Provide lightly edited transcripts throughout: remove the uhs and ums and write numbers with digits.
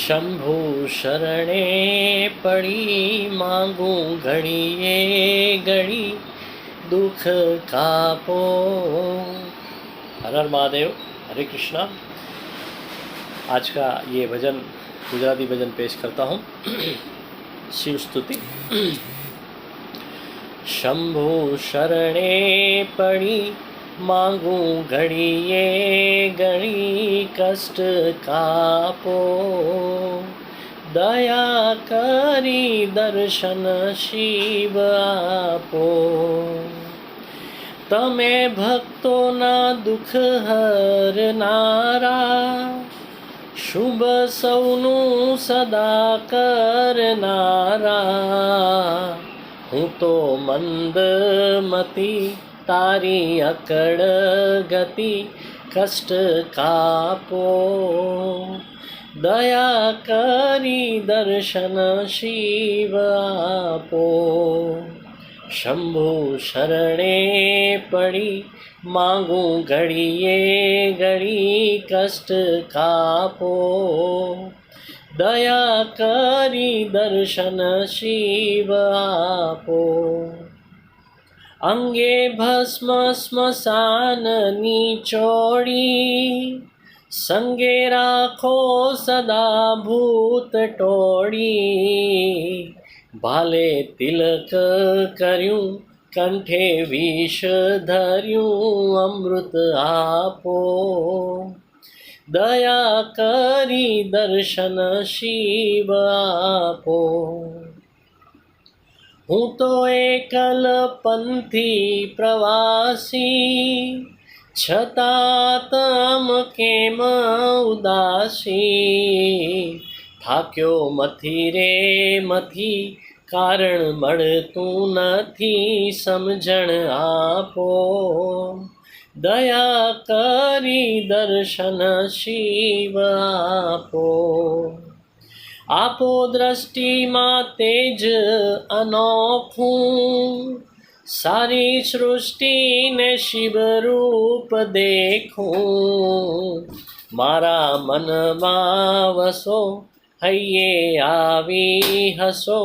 शंभु शरणे पड़ी मांगू घड़िए घड़ी दुख कापो। हर हर महादेव, हरे कृष्णा। आज का ये भजन गुजराती भजन पेश करता हूँ। शिव स्तुति। शंभु शरणे पड़ी मांगू घड़िए घड़ी कष्ट कापो। दया करी दर्शन शिव आपो। तमे भक्तोना दुख हरनारा शुभ सौनु सदा करनारा। हूँ तो मंदमती तारी अकड़ गति कष्ट कापो। दया करी दर्शन शिव आपो। शंभु शरणे पड़ी मांगू घड़िए घड़ी कष्ट कापो। दया करी दर्शन शिव आपो। अंगे भस्म स्मशाननी चोड़ी संगे राखो सदा भूत टोड़ी। भाले तिलक कर्यूं कंठे विष धर्यूं अमृत आपो। दया करी दर्शन शिव आपो। हूँ तो एकल पंथी प्रवासी छता तम केम उदासी। थाक्यो मथी रे मथी कारण मळतू नथी समझण आपो। दया करी दर्शन शिव आपो। आपो दृष्टि मां तेज अनोखू सारी सृष्टि ने शिव रूप देखूं। मारा मन मां वसो हइये आवी हसो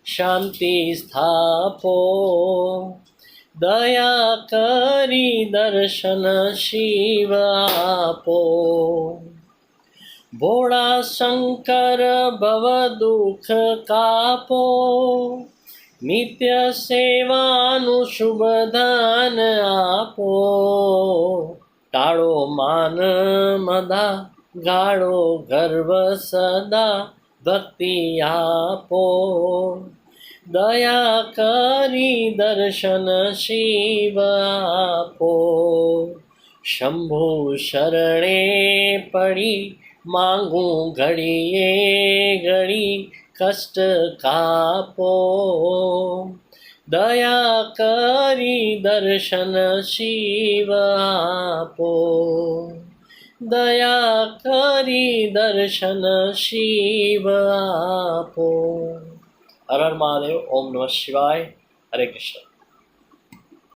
शांति स्थापो। दया करी दर्शन शिव आपो। भोळा शंकर भव दुख कापो। नित्य सेवानु शुभ दान आपो। टाळो मान मदा गाळो गर्व सदा भक्ति आपो। दया करी दर्शन शिव आपो। शंभु शरणे पड़ी मांगू घड़िए घड़ी कष्ट कापो। दया करी दर्शन शिव आपो। दया करी दर्शन शिव आपो। हर हर महादेव। ओम नमः शिवाय। हरे कृष्ण।